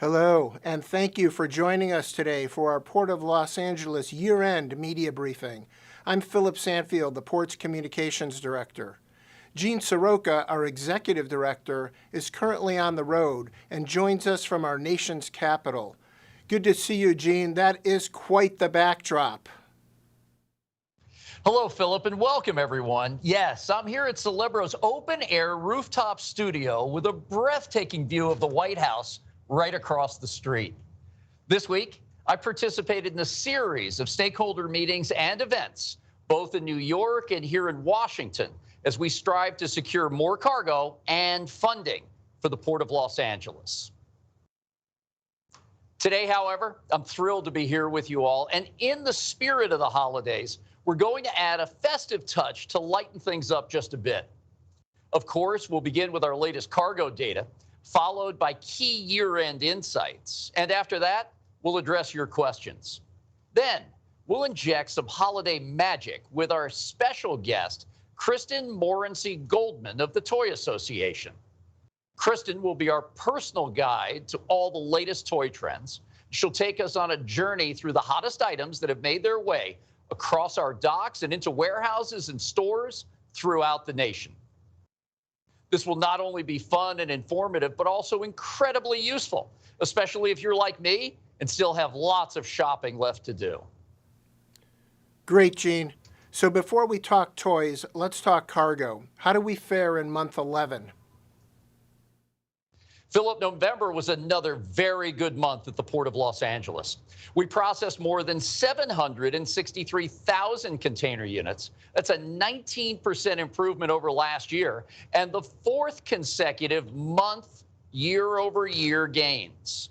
Hello, and thank you for joining us today for our Port of Los Angeles year-end media briefing. I'm Philip Sanfield, the Port's Communications Director. Jean Seroka, our Executive Director, is currently on the road and joins us from our nation's capital. Good to see you, Jean. That is quite the backdrop. Hello, Philip, and welcome, everyone. Yes, I'm here at Celebro's open-air rooftop studio with a breathtaking view of the White House right across the street. This week, I participated in a series of stakeholder meetings and events, both in New York and here in Washington, as we strive to secure more cargo and funding for the Port of Los Angeles. Today, however, I'm thrilled to be here with you all, and in the spirit of the holidays, we're going to add a festive touch to lighten things up just a bit. Of course, we'll begin with our latest cargo data, followed by key year-end insights. And after that, we'll address your questions. Then, we'll inject some holiday magic with our special guest, Kristin Morency Goldman of the Toy Association. Kristin will be our personal guide to all the latest toy trends. She'll take us on a journey through the hottest items that have made their way across our docks and into warehouses and stores throughout the nation. This will not only be fun and informative, but also incredibly useful, especially if you're like me and still have lots of shopping left to do. Great, Jean. So before we talk toys, let's talk cargo. How do we fare in month 11? Philip, November was another very good month at the Port of Los Angeles. We processed more than 763,000 container units. That's a 19% improvement over last year, and the fourth consecutive month year-over-year gains.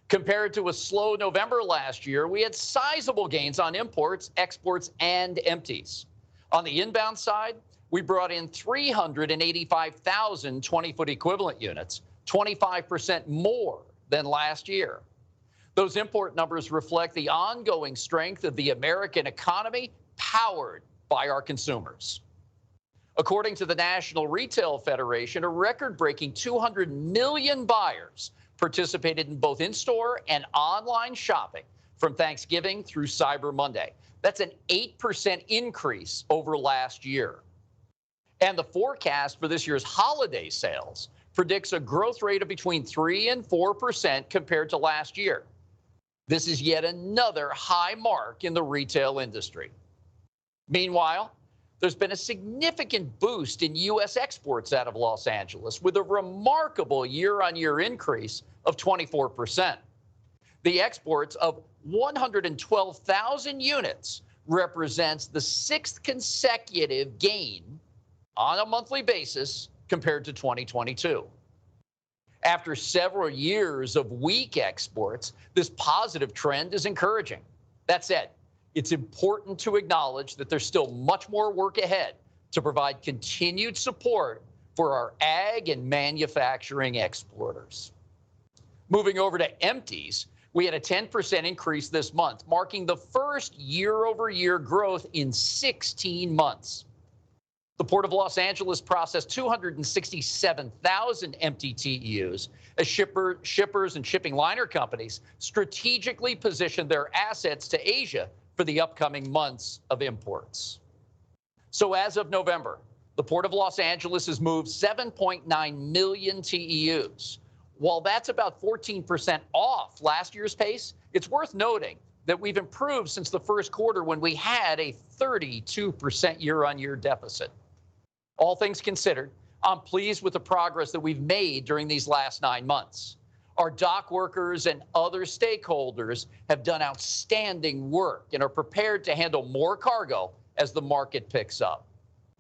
Compared to a slow November last year, we had sizable gains on imports, exports, and empties. On the inbound side, we brought in 385,000 20-foot equivalent units, 25% more than last year. Those import numbers reflect the ongoing strength of the American economy, powered by our consumers. According to the National Retail Federation, a record-breaking 200 million buyers participated in both in-store and online shopping from Thanksgiving through Cyber Monday. That's an 8% increase over last year. And the forecast for this year's holiday sales predicts a growth rate of between 3 and 4% compared to last year. This is yet another high mark in the retail industry. Meanwhile, there's been a significant boost in U.S. exports out of Los Angeles, with a remarkable year-on-year increase of 24%. The exports of 112,000 units represents the sixth consecutive gain on a monthly basis compared to 2022. After several years of weak exports, this positive trend is encouraging. That said, it's important to acknowledge that there's still much more work ahead to provide continued support for our ag and manufacturing exporters. Moving over to empties, we had a 10% increase this month, marking the first year-over-year growth in 16 months. The Port of Los Angeles processed 267,000 empty TEUs as shippers and shipping liner companies strategically positioned their assets to Asia for the upcoming months of imports. So as of November, the Port of Los Angeles has moved 7.9 million TEUs. While that's about 14% off last year's pace, it's worth noting that we've improved since the first quarter, when we had a 32% year-on-year deficit. All things considered, I'm pleased with the progress that we've made during these last 9 months. Our dock workers and other stakeholders have done outstanding work and are prepared to handle more cargo as the market picks up.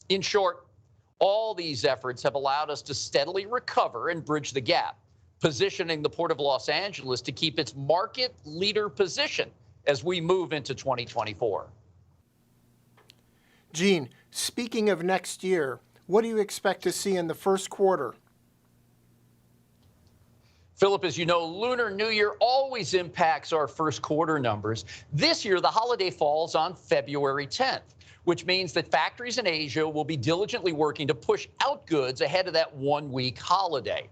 In short, all these efforts have allowed us to steadily recover and bridge the gap, positioning the Port of Los Angeles to keep its market leader position as we move into 2024. Jean, speaking of next year, what do you expect to see in the first quarter? Philip, as you know, Lunar New Year always impacts our first quarter numbers. This year, the holiday falls on February 10th, which means that factories in Asia will be diligently working to push out goods ahead of that one-week holiday.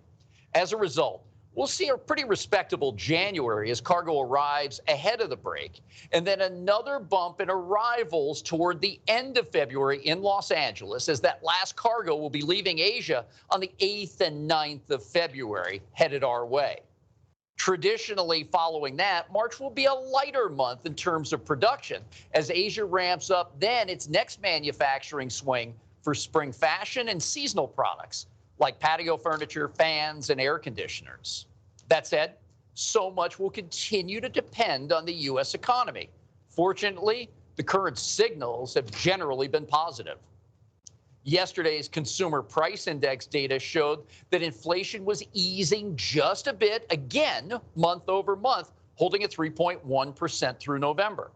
As a result, We'll see a pretty respectable January as cargo arrives ahead of the break, and then another bump in arrivals toward the end of February in Los Angeles, as that last cargo will be leaving Asia on the 8th and 9th of February, headed our way. Traditionally, following that, March will be a lighter month in terms of production as Asia ramps up then its next manufacturing swing for spring fashion and seasonal products like patio furniture, fans, and air conditioners. That said, so much will continue to depend on the U.S. economy. Fortunately, the current signals have generally been positive. Yesterday's consumer price index data showed that inflation was easing just a bit again, month over month, holding at 3.1% through November.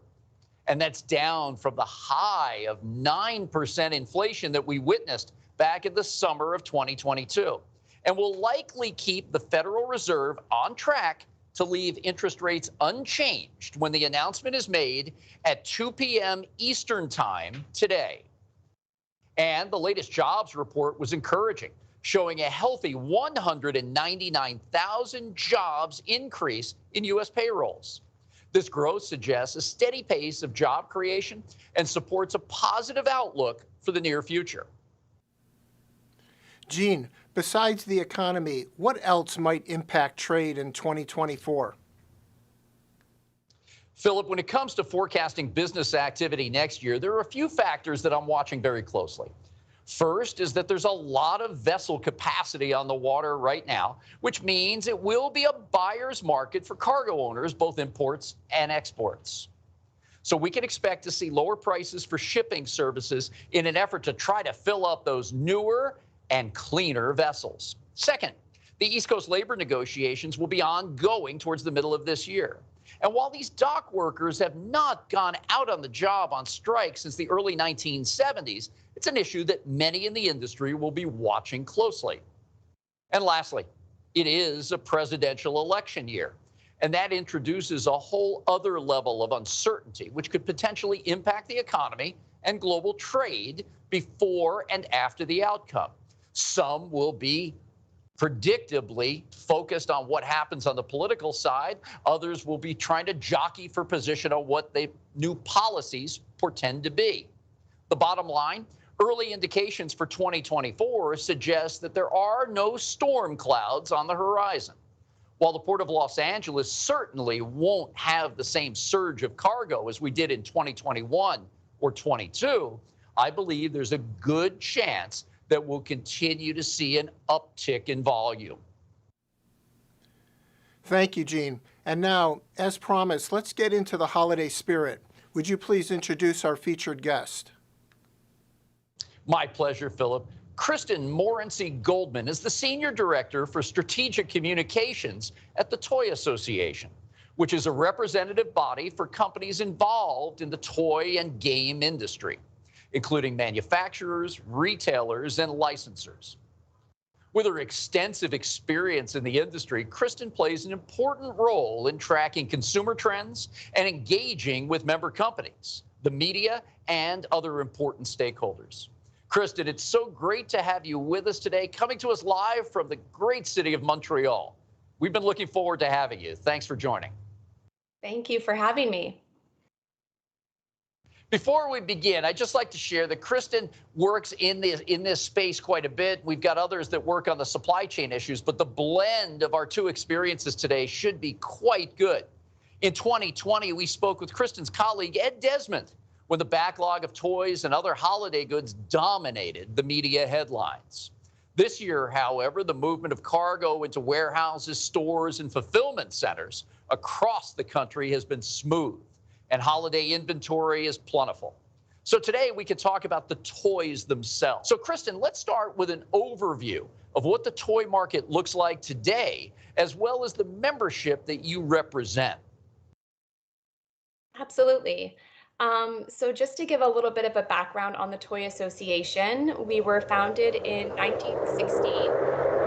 And that's down from the high of 9% inflation that we witnessed back in the summer of 2022, and will likely keep the Federal Reserve on track to leave interest rates unchanged when the announcement is made at 2 p.m. Eastern Time today. And the latest jobs report was encouraging, showing a healthy 199,000 jobs increase in U.S. payrolls. This growth suggests a steady pace of job creation and supports a positive outlook for the near future. Gene, besides the economy, what else might impact trade in 2024? Philip, when it comes to forecasting business activity next year, there are a few factors that I'm watching very closely. First is that there's a lot of vessel capacity on the water right now, which means it will be a buyer's market for cargo owners, both imports and exports. So we can expect to see lower prices for shipping services in an effort to try to fill up those newer and cleaner vessels. Second, the East Coast labor negotiations will be ongoing towards the middle of this year. And while these dock workers have not gone out on the job on strike since the early 1970s, it's an issue that many in the industry will be watching closely. And lastly, it is a presidential election year, and that introduces a whole other level of uncertainty, which could potentially impact the economy and global trade before and after the outcome. Some will be predictably focused on what happens on the political side. Others will be trying to jockey for position on what the new policies portend to be. The bottom line, early indications for 2024 suggest that there are no storm clouds on the horizon. While the Port of Los Angeles certainly won't have the same surge of cargo as we did in 2021 or 22, I believe there's a good chance that we'll continue to see an uptick in volume. Thank you, Gene. And now, as promised, let's get into the holiday spirit. Would you please introduce our featured guest? My pleasure, Philip. Kristin Morency Goldman is the Senior Director for Strategic Communications at the Toy Association, which is a representative body for companies involved in the toy and game industry, including manufacturers, retailers, and licensors. With her extensive experience in the industry, Kristin plays an important role in tracking consumer trends and engaging with member companies, the media, and other important stakeholders. Kristin, it's so great to have you with us today, coming to us live from the great city of Montreal. We've been looking forward to having you. Thanks for joining. Thank you for having me. Before we begin, I'd just like to share that Kristin works in this space quite a bit. We've got others that work on the supply chain issues, but the blend of our two experiences today should be quite good. In 2020, we spoke with Kristin's colleague, Ed Desmond, when the backlog of toys and other holiday goods dominated the media headlines. This year, however, the movement of cargo into warehouses, stores, and fulfillment centers across the country has been smooth, and holiday inventory is plentiful. So today we can talk about the toys themselves. So Kristin, let's start with an overview of what the toy market looks like today, as well as the membership that you represent. Absolutely. So just to give a little bit of a background on the Toy Association, we were founded in 1960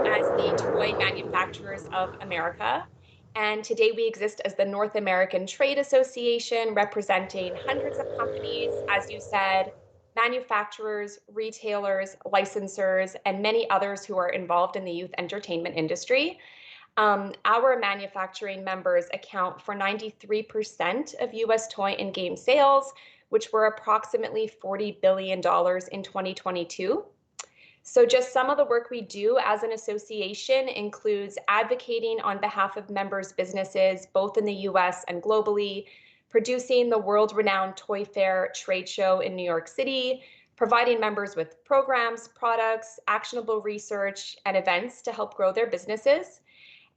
as the Toy Manufacturers of America. And today we exist as the North American Trade Association, representing hundreds of companies, as you said, manufacturers, retailers, licensors, and many others who are involved in the youth entertainment industry. Our manufacturing members account for 93% of US toy and game sales, which were approximately $40 billion in 2022. So just some of the work we do as an association includes advocating on behalf of members' businesses, both in the US and globally, producing the world-renowned Toy Fair trade show in New York City, providing members with programs, products, actionable research, and events to help grow their businesses.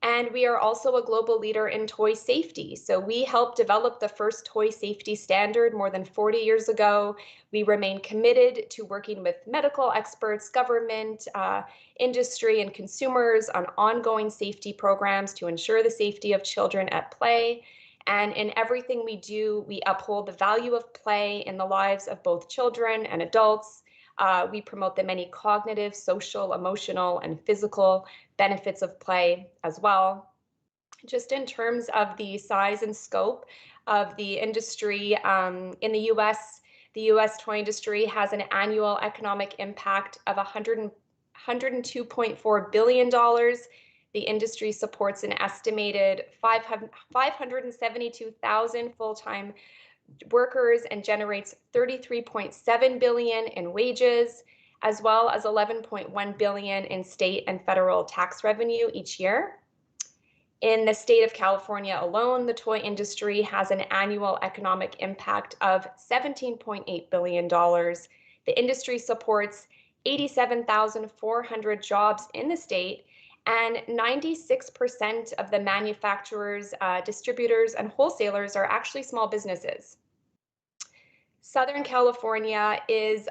And we are also a global leader in toy safety. So we helped develop the first toy safety standard more than 40 years ago. We remain committed to working with medical experts, government, industry, and consumers on ongoing safety programs to ensure the safety of children at play. And in everything we do, we uphold the value of play in the lives of both children and adults. We promote the many cognitive, social, emotional, and physical benefits of play as well. Just in terms of the size and scope of the industry, in the US toy industry has an annual economic impact of $102.4 billion. The industry supports an estimated 572,000 full-time workers and generates 33.7 billion in wages, as well as 11.1 billion in state and federal tax revenue each year. In the state of California alone, the toy industry has an annual economic impact of $17.8 billion. The industry supports 87,400 jobs in the state, and 96% of the manufacturers, distributors, and wholesalers are actually small businesses. Southern California is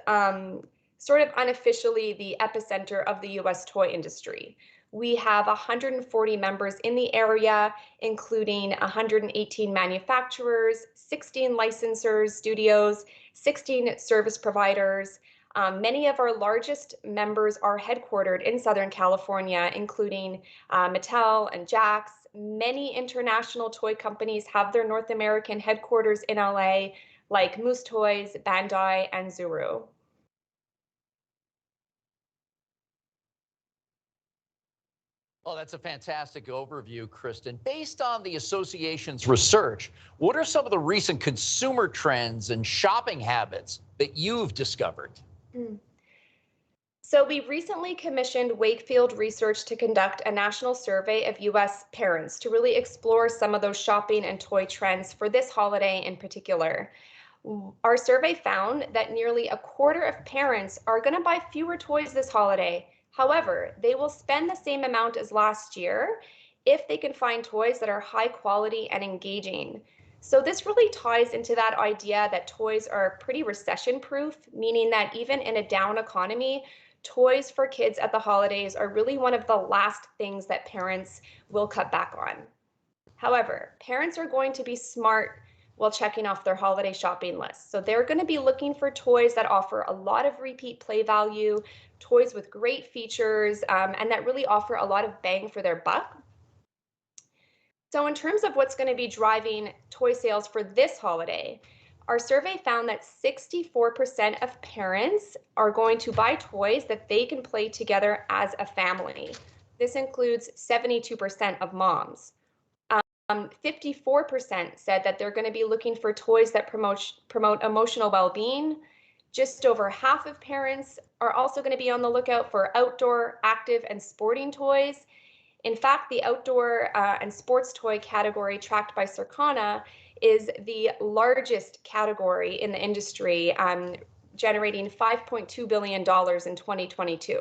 sort of unofficially the epicenter of the US toy industry. We have 140 members in the area, including 118 manufacturers, 16 licensors, studios, 16 service providers. Many of our largest members are headquartered in Southern California, including Mattel and Jax. Many international toy companies have their North American headquarters in LA, like Moose Toys, Bandai, and Zuru. Oh, that's a fantastic overview, Kristin. Based on the association's research, what are some of the recent consumer trends and shopping habits that you've discovered? So we recently commissioned Wakefield Research to conduct a national survey of US parents to really explore some of those shopping and toy trends for this holiday in particular. Our survey found that nearly a quarter of parents are going to buy fewer toys this holiday. However, they will spend the same amount as last year if they can find toys that are high quality and engaging. So this really ties into that idea that toys are pretty recession proof, meaning that even in a down economy, toys for kids at the holidays are really one of the last things that parents will cut back on. However, parents are going to be smart while checking off their holiday shopping list. So they're going to be looking for toys that offer a lot of repeat play value, toys with great features, and that really offer a lot of bang for their buck. So in terms of what's going to be driving toy sales for this holiday, our survey found that 64% of parents are going to buy toys that they can play together as a family. This includes 72% of moms. 54% said that they're going to be looking for toys that promote emotional well-being. Just over half of parents are also going to be on the lookout for outdoor, active, and sporting toys. In fact, the outdoor and sports toy category tracked by Circana is the largest category in the industry, generating $5.2 billion in 2022.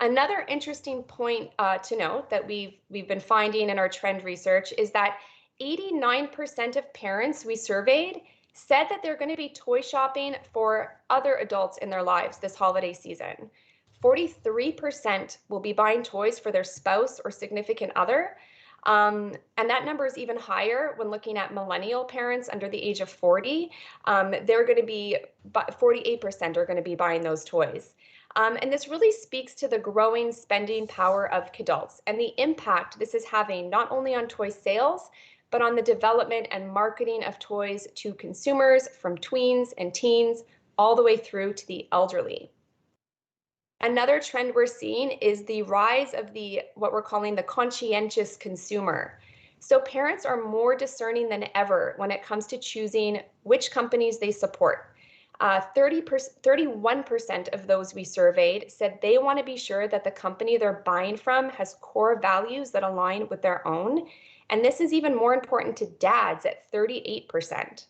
Another interesting point to note that we've been finding in our trend research is that 89% of parents we surveyed said that they're going to be toy shopping for other adults in their lives this holiday season. 43% will be buying toys for their spouse or significant other. And that number is even higher when looking at millennial parents under the age of 40. They're going to be, 48% are going to be buying those toys. And this really speaks to the growing spending power of kidults and the impact this is having not only on toy sales, but on the development and marketing of toys to consumers from tweens and teens all the way through to the elderly. Another trend we're seeing is the rise of what we're calling the conscientious consumer. So parents are more discerning than ever when it comes to choosing which companies they support. 31% of those we surveyed said they want to be sure that the company they're buying from has core values that align with their own. And this is even more important to dads at 38%.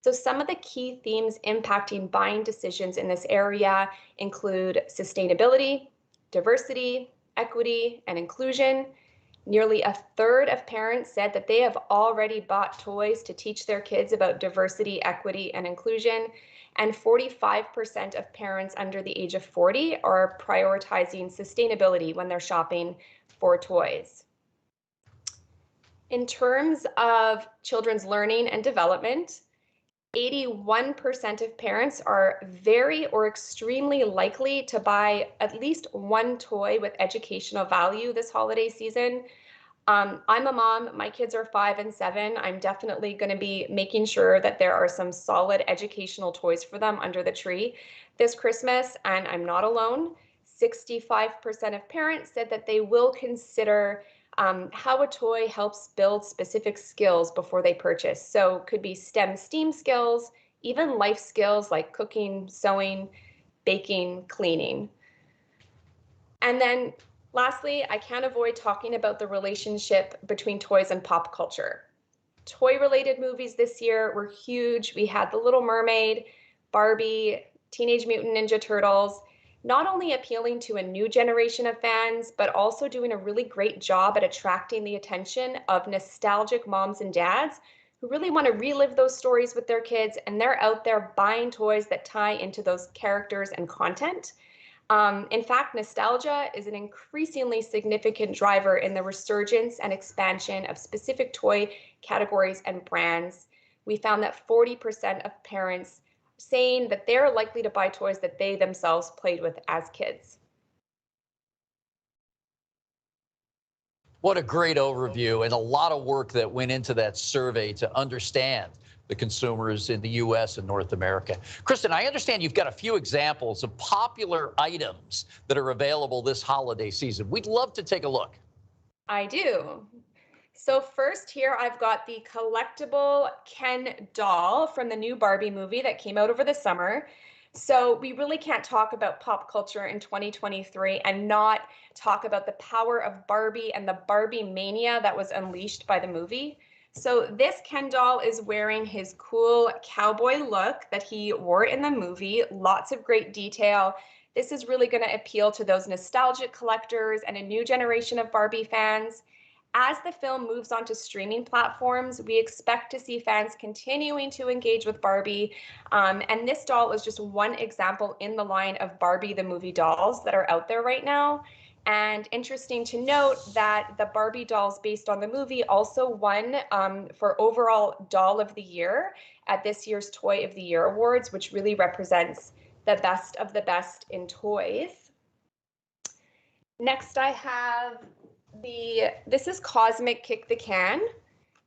So some of the key themes impacting buying decisions in this area include sustainability, diversity, equity, and inclusion. Nearly a third of parents said that they have already bought toys to teach their kids about diversity, equity, and inclusion. And 45% of parents under the age of 40 are prioritizing sustainability when they're shopping for toys. In terms of children's learning and development, 81% of parents are very or extremely likely to buy at least one toy with educational value this holiday season. I'm a mom, my kids are 5 and 7. I'm definitely going to be making sure that there are some solid educational toys for them under the tree this Christmas, and I'm not alone. 65% of parents said that they will consider how a toy helps build specific skills before they purchase. So could be STEM skills, even life skills like cooking, sewing, baking, cleaning. And then lastly, I can't avoid talking about the relationship between toys and pop culture. Toy-related movies this year were huge. We had The Little Mermaid, Barbie, Teenage Mutant Ninja Turtles, not only appealing to a new generation of fans, but also doing a really great job at attracting the attention of nostalgic moms and dads who really want to relive those stories with their kids, and they're out there buying toys that tie into those characters and content. In fact, nostalgia is an increasingly significant driver in the resurgence and expansion of specific toy categories and brands. We found that 40% of parents saying that they're likely to buy toys that they themselves played with as kids. What a great overview, and a lot of work that went into that survey to understand the consumers in the U.S. and North America. Kristin, I understand you've got a few examples of popular items that are available this holiday season. We'd love to take a look. I do. So first here, I've got the collectible Ken doll from the new Barbie movie that came out over the summer. So we really can't talk about pop culture in 2023 and not talk about the power of Barbie and the Barbie mania that was unleashed by the movie. So this Ken doll is wearing his cool cowboy look that he wore in the movie. Lots of great detail. This is really going to appeal to those nostalgic collectors and a new generation of Barbie fans. As the film moves on to streaming platforms, we expect to see fans continuing to engage with Barbie. And this doll is just one example in the line of Barbie the movie dolls that are out there right now. And interesting to note that the Barbie dolls based on the movie also won for overall doll of the year at this year's Toy of the Year Awards, which really represents the best of the best in toys. Next, I have this is Cosmic Kick the Can.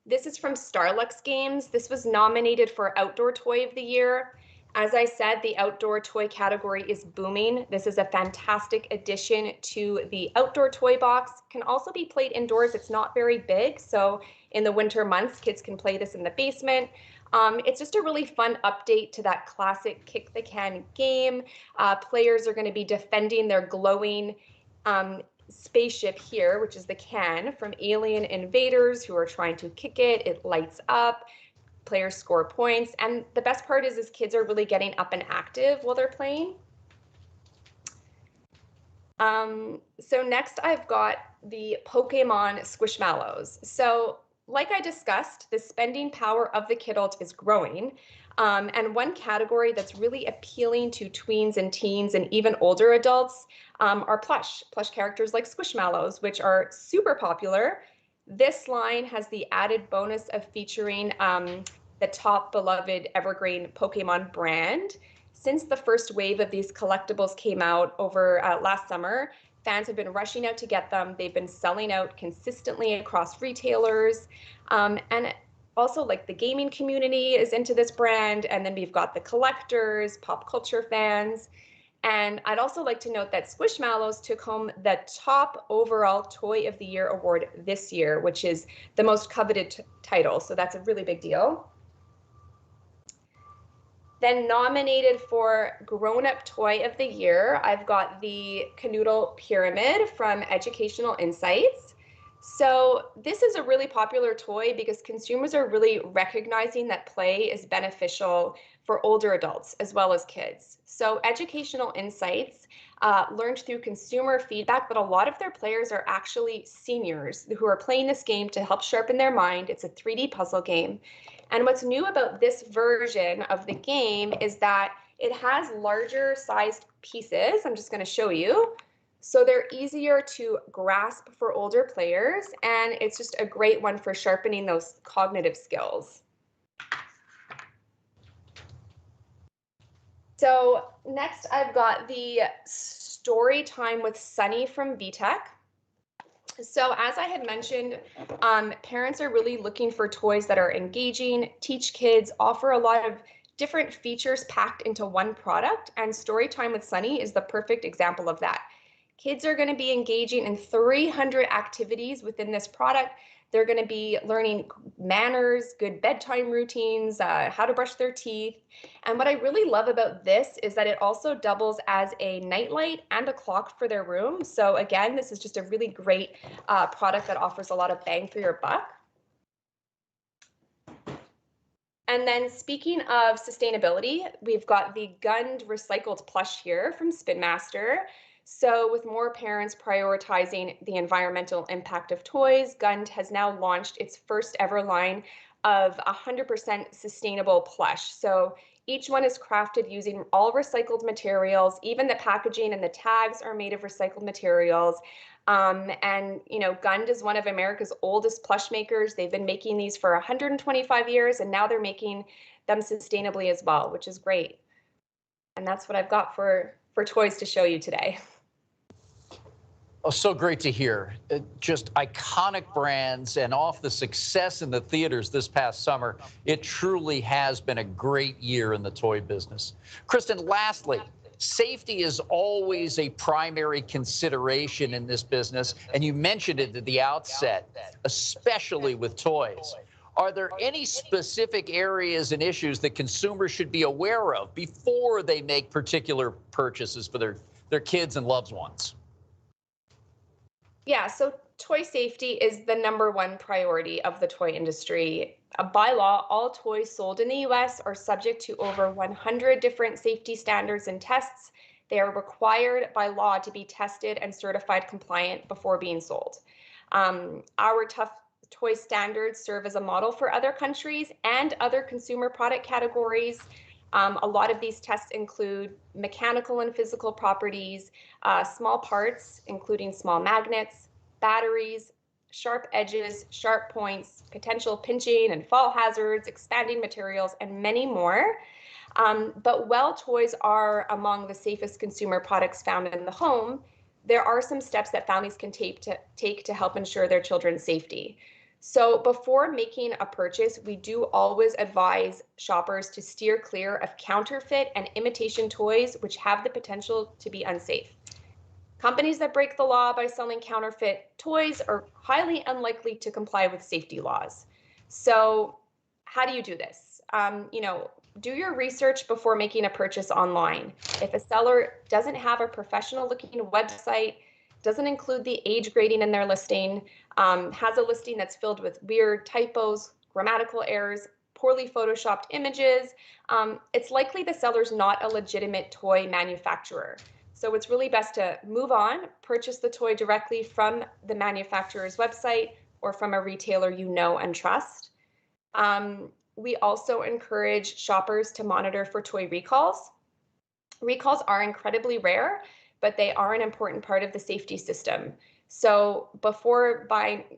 This is from Starlux Games. This was nominated for Outdoor Toy of the Year. As I said, the outdoor toy category is booming. This is a fantastic addition to the outdoor toy box. Can also be played indoors. It's not very big, so in the winter months, kids can play this in the basement. It's just a really fun update to that classic Kick the Can game. Players are going to be defending their glowing spaceship here, which is the can, from alien invaders who are trying to kick it. It lights up. Players score points, and the best part is kids are really getting up and active while they're playing. So next I've got the Pokemon Squishmallows. So like I discussed, the spending power of the kidult is growing. And one category that's really appealing to tweens and teens and even older adults are plush characters like Squishmallows, which are super popular. This line has the added bonus of featuring the top beloved evergreen Pokemon brand. Since the first wave of these collectibles came out over last summer, fans have been rushing out to get them. They've been selling out consistently across retailers. And also, like, the gaming community is into this brand. And then we've got the collectors, pop culture fans. And I'd also like to note that Squishmallows took home the top overall Toy of the Year award this year, which is the most coveted title. So that's a really big deal. Then nominated for Grown-Up Toy of the Year, I've got the Canoodle Pyramid from Educational Insights. So this is a really popular toy because consumers are really recognizing that play is beneficial for older adults as well as kids. So Educational Insights learned through consumer feedback that a lot of their players are actually seniors who are playing this game to help sharpen their mind. It's a 3D puzzle game. And what's new about this version of the game is that it has larger sized pieces. I'm just going to show you. So they're easier to grasp for older players, and it's just a great one for sharpening those cognitive skills. So next I've got the Story Time with Sunny from VTech. So as I had mentioned, parents are really looking for toys that are engaging, teach kids, offer a lot of different features packed into one product, and Story Time with Sunny is the perfect example of that. Kids are going to be engaging in 300 activities within this product. They're going to be learning manners, good bedtime routines, how to brush their teeth. And what I really love about this is that it also doubles as a nightlight and a clock for their room. So again, this is just a really great product that offers a lot of bang for your buck. And then speaking of sustainability, we've got the Gund Recycled Plush here from Spin Master. So with more parents prioritizing the environmental impact of toys, Gund has now launched its first ever line of 100% sustainable plush. So each one is crafted using all recycled materials. Even the packaging and the tags are made of recycled materials. And you know, Gund is one of America's oldest plush makers. They've been making these for 125 years, and now they're making them sustainably as well, which is great. And that's what I've got for toys to show you today. Oh, so great to hear. Just iconic brands, and off the success in the theaters this past summer, it truly has been a great year in the toy business. Kristin, lastly, safety is always a primary consideration in this business, and you mentioned it at the outset, especially with toys. Are there any specific areas and issues that consumers should be aware of before they make particular purchases for their kids and loved ones? Yeah, so toy safety is the #1 priority of the toy industry. By law, all toys sold in the US are subject to over 100 different safety standards and tests. They are required by law to be tested and certified compliant before being sold. Our tough toy standards serve as a model for other countries and other consumer product categories. A lot of these tests include mechanical and physical properties, small parts, including small magnets, batteries, sharp edges, sharp points, potential pinching and fall hazards, expanding materials, and many more. But while toys are among the safest consumer products found in the home, there are some steps that families can take to help ensure their children's safety. So before making a purchase, we do always advise shoppers to steer clear of counterfeit and imitation toys, which have the potential to be unsafe. Companies that break the law by selling counterfeit toys are highly unlikely to comply with safety laws. So how do you do this? Do your research before making a purchase online. If a seller doesn't have a professional looking website, doesn't include the age grading in their listing, has a listing that's filled with weird typos, grammatical errors, poorly photoshopped images, it's likely the seller's not a legitimate toy manufacturer. So it's really best to move on, purchase the toy directly from the manufacturer's website or from a retailer you know and trust. We also encourage shoppers to monitor for toy recalls. Recalls are incredibly rare, but they are an important part of the safety system. So before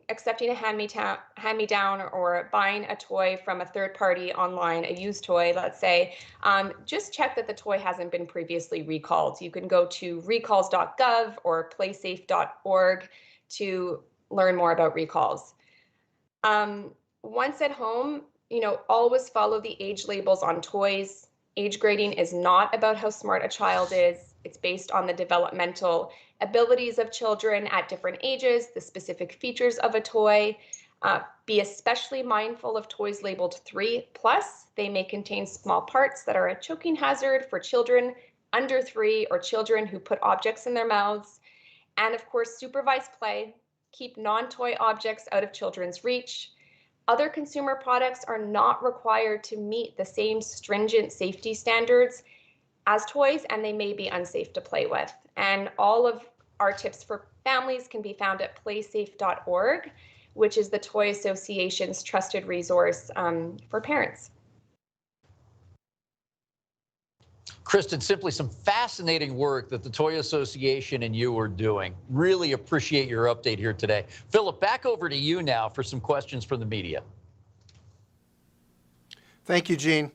accepting a hand-me-down or buying a toy from a third party online, a used toy, let's say, just check that the toy hasn't been previously recalled. You can go to recalls.gov or playsafe.org to learn more about recalls. Once at home, always follow the age labels on toys. Age grading is not about how smart a child is. It's based on the developmental abilities of children at different ages, the specific features of a toy. Be especially mindful of toys labeled 3+. They may contain small parts that are a choking hazard for children under 3 or children who put objects in their mouths. And of course, supervise play. Keep non-toy objects out of children's reach. Other consumer products are not required to meet the same stringent safety standards as toys, and they may be unsafe to play with. And all of our tips for families can be found at playsafe.org, which is the Toy Association's trusted resource for parents. Kristin, simply some fascinating work that the Toy Association and you are doing. Really appreciate your update here today. Philip, back over to you now for some questions from the media. Thank you, Gene.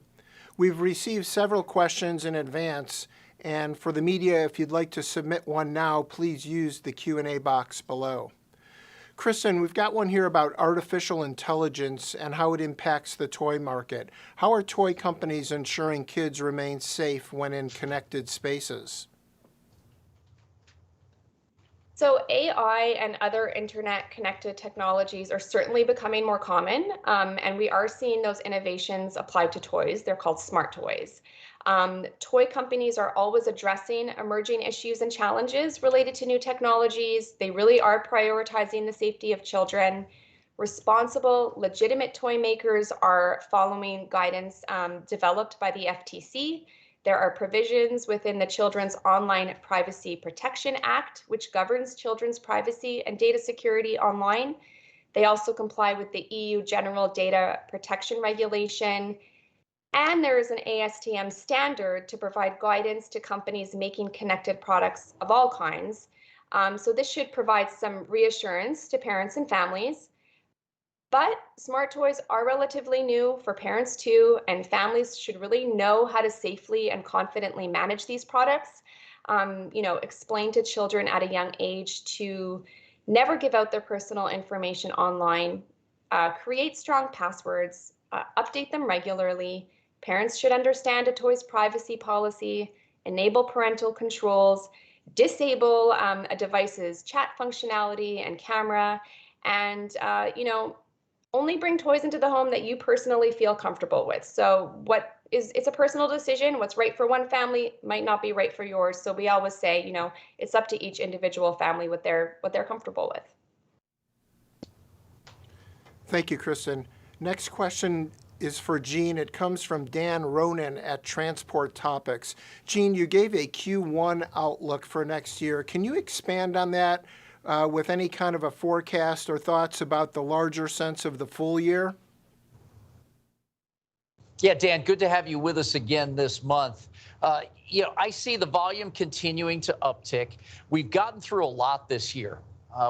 We've received several questions in advance, and for the media, if you'd like to submit one now, please use the Q&A box below. Kristin, we've got one here about artificial intelligence and how it impacts the toy market. How are toy companies ensuring kids remain safe when in connected spaces? So AI and other internet connected technologies are certainly becoming more common, and we are seeing those innovations applied to toys. They're called smart toys. Toy companies are always addressing emerging issues and challenges related to new technologies. They really are prioritizing the safety of children. Responsible, legitimate toy makers are following guidance developed by the FTC. There are provisions within the Children's Online Privacy Protection Act, which governs children's privacy and data security online. They also comply with the EU General Data Protection Regulation. And there is an ASTM standard to provide guidance to companies making connected products of all kinds. So this should provide some reassurance to parents and families. But smart toys are relatively new for parents too, and families should really know how to safely and confidently manage these products. Explain to children at a young age to never give out their personal information online, create strong passwords, update them regularly. Parents should understand a toy's privacy policy, enable parental controls, disable a device's chat functionality and camera, and only bring toys into the home that you personally feel comfortable with. So it's a personal decision. What's right for one family might not be right for yours. So we always say, it's up to each individual family what they're comfortable with. Thank you, Kristin. Next question is for Gene. It comes from Dan Ronan at Transport Topics. Gene, you gave a Q1 outlook for next year. Can you expand on that with any kind of a forecast or thoughts about the larger sense of the full year? Yeah, Dan, good to have you with us again this month. I see the volume continuing to uptick. We've gotten through a lot this year.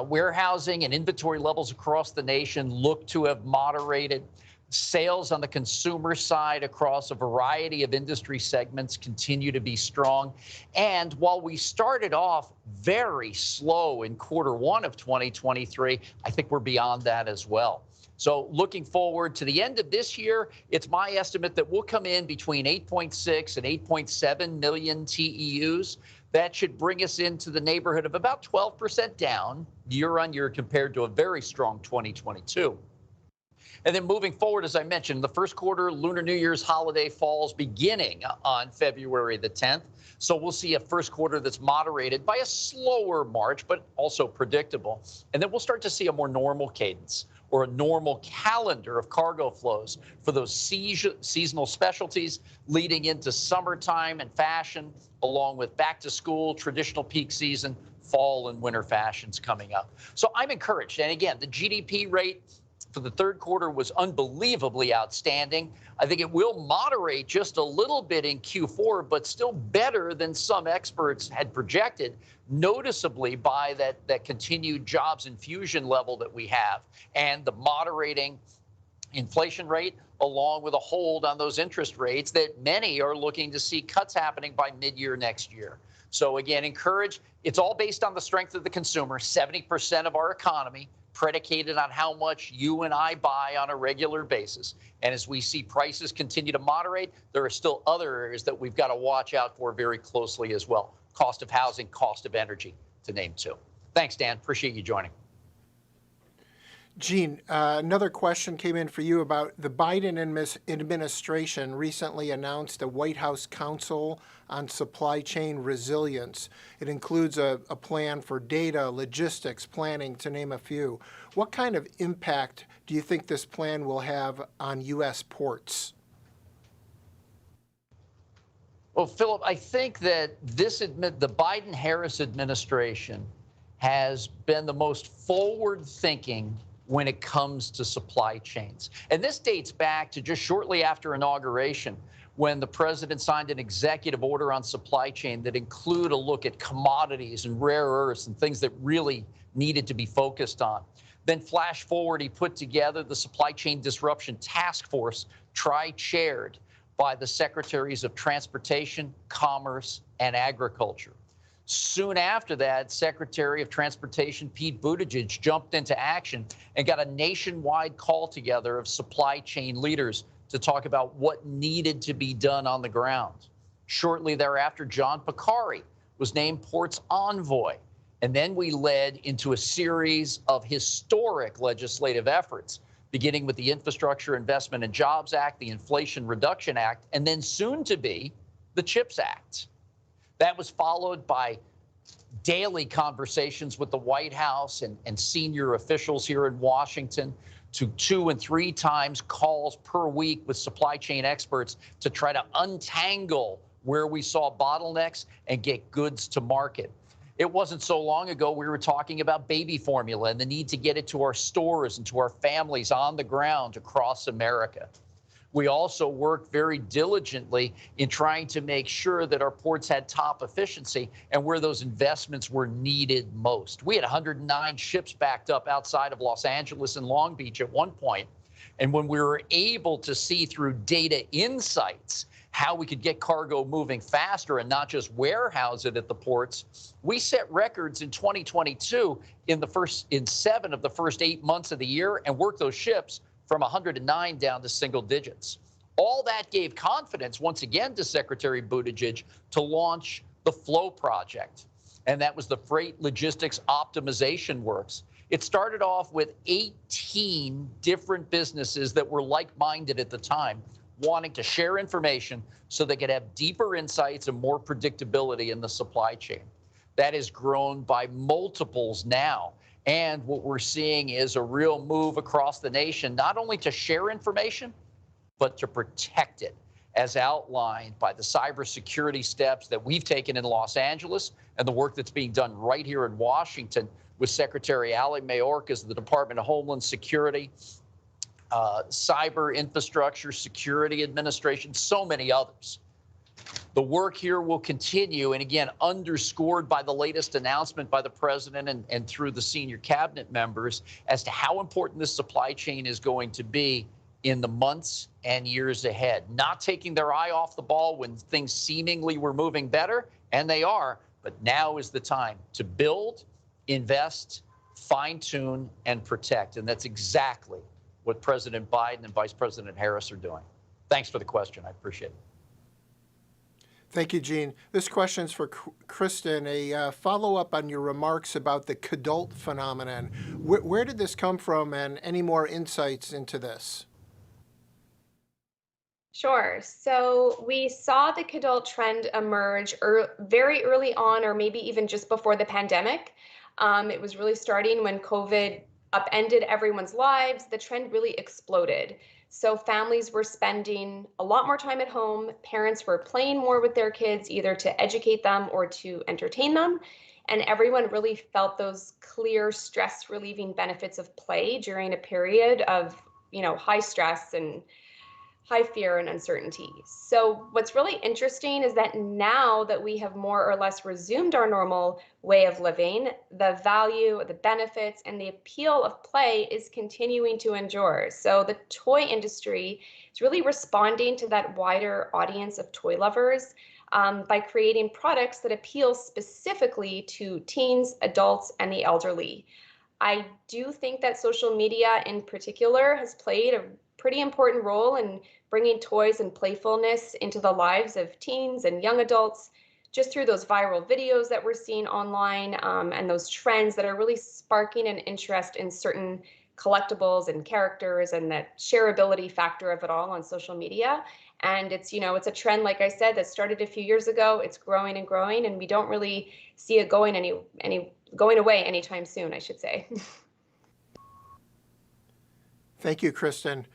Warehousing and inventory levels across the nation look to have moderated. Sales on the consumer side across a variety of industry segments continue to be strong. And while we started off very slow in Q1 of 2023, I think we're beyond that as well. So looking forward to the end of this year, it's my estimate that we'll come in between 8.6 and 8.7 million TEUs. That should bring us into the neighborhood of about 12% down year on year compared to a very strong 2022. And then moving forward, as I mentioned, the first quarter Lunar New Year's holiday falls beginning on February the 10th. So we'll see a first quarter that's moderated by a slower March, but also predictable. And then we'll start to see a more normal cadence or a normal calendar of cargo flows for those seasonal specialties leading into summertime and fashion, along with back to school, traditional peak season, fall and winter fashions coming up. So I'm encouraged. And again, the GDP rate for the third quarter was unbelievably outstanding. I think it will moderate just a little bit in Q4, but still better than some experts had projected, noticeably by that continued jobs infusion level that we have and the moderating inflation rate, along with a hold on those interest rates that many are looking to see cuts happening by mid-year next year. So again, encouraged. It's all based on the strength of the consumer, 70% of our economy, predicated on how much you and I buy on a regular basis. And as we see prices continue to moderate, there are still other areas that we've got to watch out for very closely as well. cost of housing, cost of energy, to name two. Thanks, Dan. Appreciate you joining. Gene, another question came in for you about the Biden administration recently announced a White House Council on Supply Chain Resilience. It includes a plan for data, logistics, planning, to name a few. What kind of impact do you think this plan will have on U.S. ports? Well, Philip, I think that the Biden-Harris administration has been the most forward-thinking when it comes to supply chains. And this dates back to just shortly after inauguration, when the president signed an executive order on supply chain that include a look at commodities and rare earths and things that really needed to be focused on. Then flash forward, he put together the Supply Chain Disruption Task Force, chaired by the Secretaries of Transportation, Commerce, and Agriculture. Soon after that, Secretary of Transportation Pete Buttigieg jumped into action and got a nationwide call together of supply chain leaders to talk about what needed to be done on the ground. Shortly thereafter, John Picari was named Ports Envoy. And then we led into a series of historic legislative efforts, beginning with the Infrastructure Investment and Jobs Act, the Inflation Reduction Act, and then soon to be the CHIPS Act. That was followed by daily conversations with the White House and senior officials here in Washington, to 2 and 3 times calls per week with supply chain experts to try to untangle where we saw bottlenecks and get goods to market. It wasn't so long ago we were talking about baby formula and the need to get it to our stores and to our families on the ground across America. We also worked very diligently in trying to make sure that our ports had top efficiency and where those investments were needed most. We had 109 ships backed up outside of Los Angeles and Long Beach at one point. And when we were able to see through data insights how we could get cargo moving faster and not just warehouse it at the ports, we set records in 2022 in 7 of the first 8 months of the year and worked those ships from 109 down to single digits. All that gave confidence, once again, to Secretary Buttigieg to launch the FLOW project. And that was the Freight Logistics Optimization Works. It started off with 18 different businesses that were like-minded at the time, wanting to share information so they could have deeper insights and more predictability in the supply chain. That has grown by multiples now. And what we're seeing is a real move across the nation, not only to share information, but to protect it, as outlined by the cybersecurity steps that we've taken in Los Angeles and the work that's being done right here in Washington with Secretary Ali Mayorkas of the Department of Homeland Security, Cyber Infrastructure Security Administration, so many others. The work here will continue, and again, underscored by the latest announcement by the president and through the senior cabinet members as to how important this supply chain is going to be in the months and years ahead. Not taking their eye off the ball when things seemingly were moving better, and they are, but now is the time to build, invest, fine-tune, and protect. And that's exactly what President Biden and Vice President Harris are doing. Thanks for the question. I appreciate it. Thank you, Gene. This question is for Kristin, a follow-up on your remarks about the cadult phenomenon. Where did this come from, and any more insights into this? Sure. So we saw the cadult trend emerge very early on, or maybe even just before the pandemic. It was really starting when COVID upended everyone's lives. The trend really exploded. So families were spending a lot more time at home. Parents were playing more with their kids, either to educate them or to entertain them. And everyone really felt those clear stress relieving benefits of play during a period of, high stress and high fear and uncertainty. So what's really interesting is that now that we have more or less resumed our normal way of living, the value, the benefits, and the appeal of play is continuing to endure. So the toy industry is really responding to that wider audience of toy lovers by creating products that appeal specifically to teens, adults, and the elderly. I do think that social media in particular has played a pretty important role in bringing toys and playfulness into the lives of teens and young adults. just through those viral videos that we're seeing online, and those trends that are really sparking an interest in certain collectibles and characters and that shareability factor of it all on social media. And it's, it's a trend, like I said, that started a few years ago. It's growing and growing, and we don't really see it going away anytime soon, I should say. Thank you, Kristin.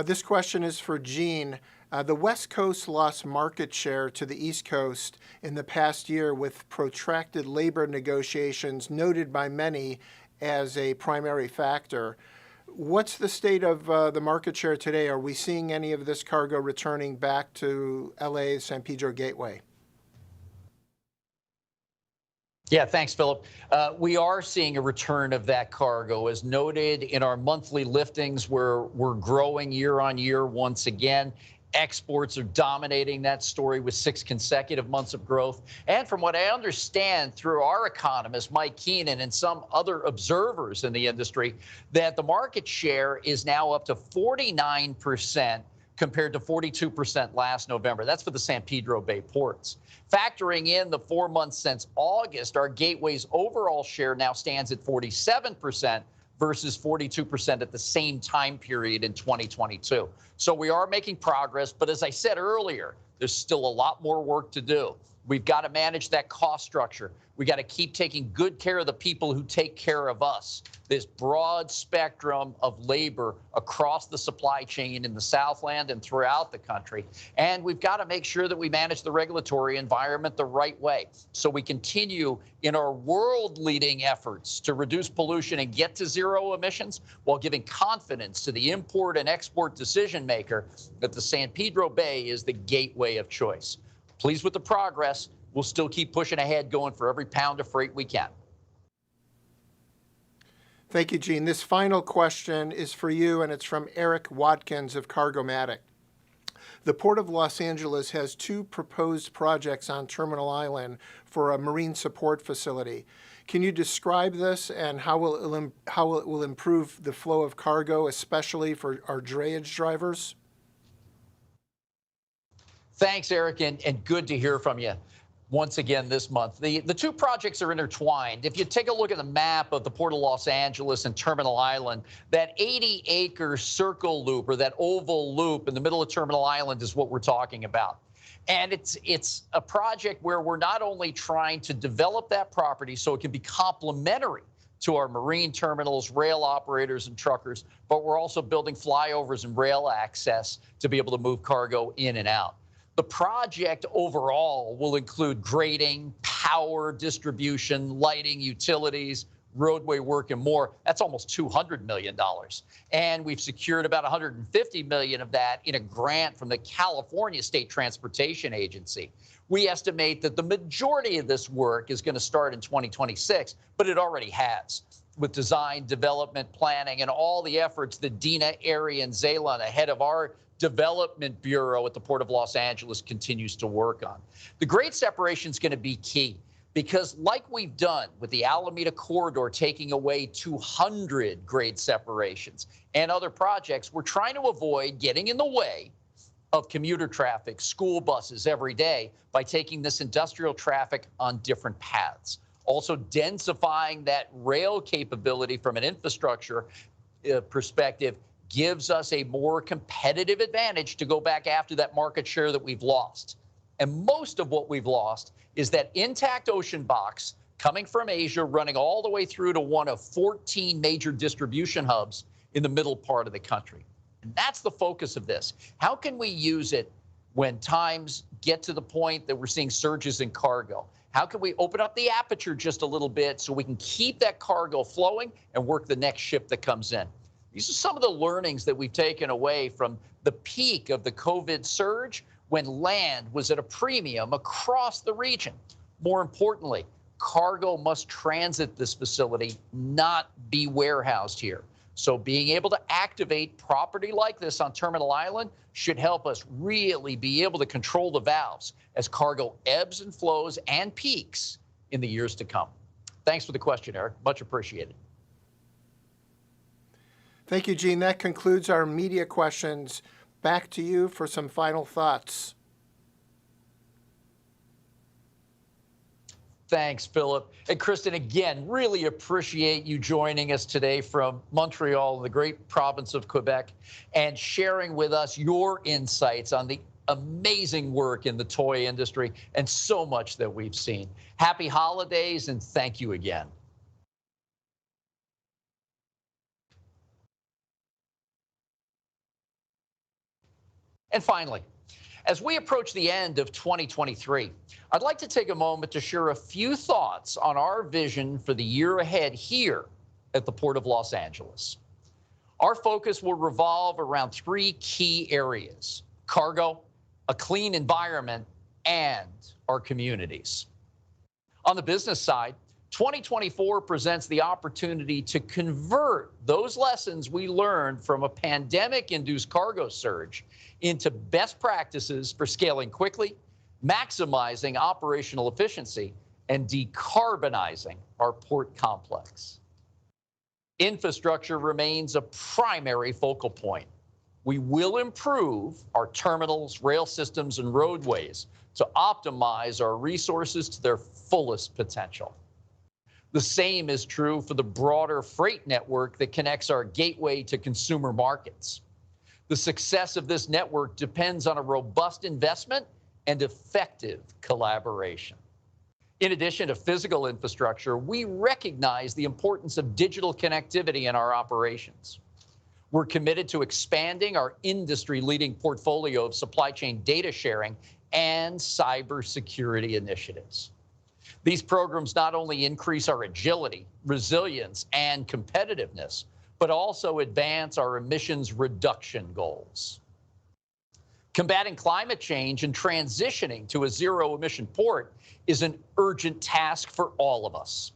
This question is for Jean. The West Coast lost market share to the East Coast in the past year with protracted labor negotiations noted by many as a primary factor. What's the state of the market share today? Are we seeing any of this cargo returning back to LA's San Pedro Gateway? Yeah, thanks, Philip. We are seeing a return of that cargo. As noted in our monthly liftings, we're growing year on year once again. Exports are dominating that story with 6 consecutive months of growth. And from what I understand through our economist, Mike Keenan, and some other observers in the industry, that the market share is now up to 49% compared to 42% last November. That's for the San Pedro Bay ports. Factoring in the 4 months since August, our gateway's overall share now stands at 47% versus 42% at the same time period in 2022. So we are making progress, but as I said earlier, there's still a lot more work to do. We've got to manage that cost structure. We got to keep taking good care of the people who take care of us. This broad spectrum of labor across the supply chain in the Southland and throughout the country. And we've got to make sure that we manage the regulatory environment the right way so we continue in our world-leading efforts to reduce pollution and get to zero emissions while giving confidence to the import and export decision maker that the San Pedro Bay is the gateway of choice. Pleased with the progress. We'll still keep pushing ahead, going for every pound of freight we can. Thank you, Jean. This final question is for you, and it's from Eric Watkins of Cargomatic. The Port of Los Angeles has 2 proposed projects on Terminal Island for a marine support facility. Can you describe this and how it will improve the flow of cargo, especially for our drayage drivers? Thanks, Eric, and good to hear from you once again this month. The 2 projects are intertwined. If you take a look at the map of the Port of Los Angeles and Terminal Island, that 80-acre circle loop or that oval loop in the middle of Terminal Island is what we're talking about. And it's a project where we're not only trying to develop that property so it can be complementary to our marine terminals, rail operators, and truckers, but we're also building flyovers and rail access to be able to move cargo in and out. The project overall will include grading, power distribution, lighting, utilities, roadway work, and more. That's almost $200 million. And we've secured about $150 million of that in a grant from the California State Transportation Agency. We estimate that the majority of this work is going to start in 2026, but it already has, with design, development, planning, and all the efforts that Dina, Ari, and Zaylan, ahead of our Development Bureau at the Port of Los Angeles, continues to work on. The grade separation is going to be key because, like we've done with the Alameda Corridor taking away 200 grade separations and other projects, we're trying to avoid getting in the way of commuter traffic, school buses every day by taking this industrial traffic on different paths. Also densifying that rail capability from an infrastructure perspective gives us a more competitive advantage to go back after that market share that we've lost. And most of what we've lost is that intact ocean box coming from Asia, running all the way through to one of 14 major distribution hubs in the middle part of the country. And that's the focus of this. How can we use it when times get to the point that we're seeing surges in cargo? How can we open up the aperture just a little bit so we can keep that cargo flowing and work the next ship that comes in? These are some of the learnings that we've taken away from the peak of the COVID surge when land was at a premium across the region. More importantly, cargo must transit this facility, not be warehoused here. So being able to activate property like this on Terminal Island should help us really be able to control the valves as cargo ebbs and flows and peaks in the years to come. Thanks for the question, Eric. Much appreciated. Thank you, Jean. That concludes our media questions. Back to you for some final thoughts. Thanks, Philip. And Kristin, again, really appreciate you joining us today from Montreal, the great province of Quebec, and sharing with us your insights on the amazing work in the toy industry and so much that we've seen. Happy holidays, and thank you again. And finally, as we approach the end of 2023, I'd like to take a moment to share a few thoughts on our vision for the year ahead here at the Port of Los Angeles. Our focus will revolve around three key areas: cargo, a clean environment, and our communities. On the business side, 2024 presents the opportunity to convert those lessons we learned from a pandemic-induced cargo surge into best practices for scaling quickly, maximizing operational efficiency, and decarbonizing our port complex. Infrastructure remains a primary focal point. We will improve our terminals, rail systems, and roadways to optimize our resources to their fullest potential. The same is true for the broader freight network that connects our gateway to consumer markets. The success of this network depends on a robust investment and effective collaboration. In addition to physical infrastructure, we recognize the importance of digital connectivity in our operations. We're committed to expanding our industry-leading portfolio of supply chain data sharing and cybersecurity initiatives. These programs not only increase our agility, resilience, and competitiveness, but also advance our emissions reduction goals. Combating climate change and transitioning to a zero-emission port is an urgent task for all of us.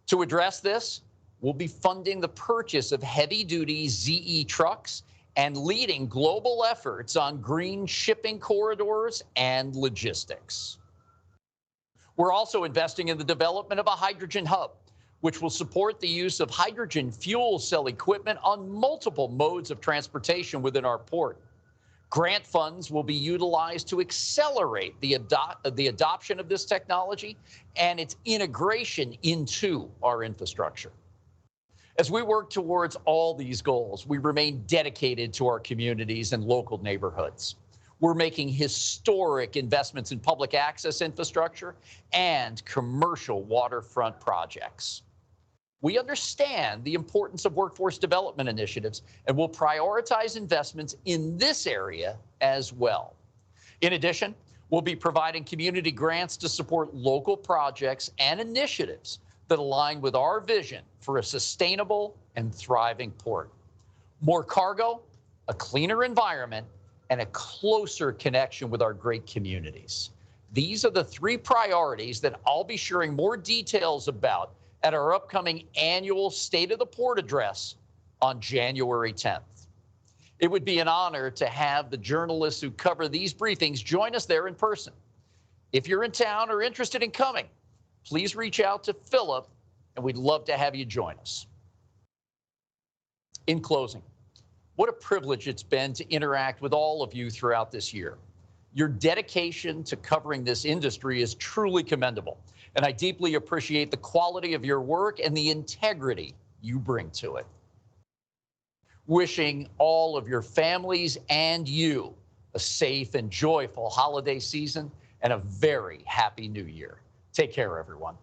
To address this, we'll be funding the purchase of heavy-duty ZE trucks and leading global efforts on green shipping corridors and logistics. We're also investing in the development of a hydrogen hub, which will support the use of hydrogen fuel cell equipment on multiple modes of transportation within our port. Grant funds will be utilized to accelerate the adoption of this technology and its integration into our infrastructure. As we work towards all these goals, we remain dedicated to our communities and local neighborhoods. We're making historic investments in public access infrastructure and commercial waterfront projects. We understand the importance of workforce development initiatives and will prioritize investments in this area as well. In addition, we'll be providing community grants to support local projects and initiatives that align with our vision for a sustainable and thriving port. More cargo, a cleaner environment, and a closer connection with our great communities. These are the three priorities that I'll be sharing more details about at our upcoming annual State of the Port address on January 10th. It would be an honor to have the journalists who cover these briefings join us there in person. If you're in town or interested in coming, please reach out to Philip, and we'd love to have you join us. In closing, what a privilege it's been to interact with all of you throughout this year. Your dedication to covering this industry is truly commendable, and I deeply appreciate the quality of your work and the integrity you bring to it. Wishing all of your families and you a safe and joyful holiday season and a very happy new year. Take care, everyone.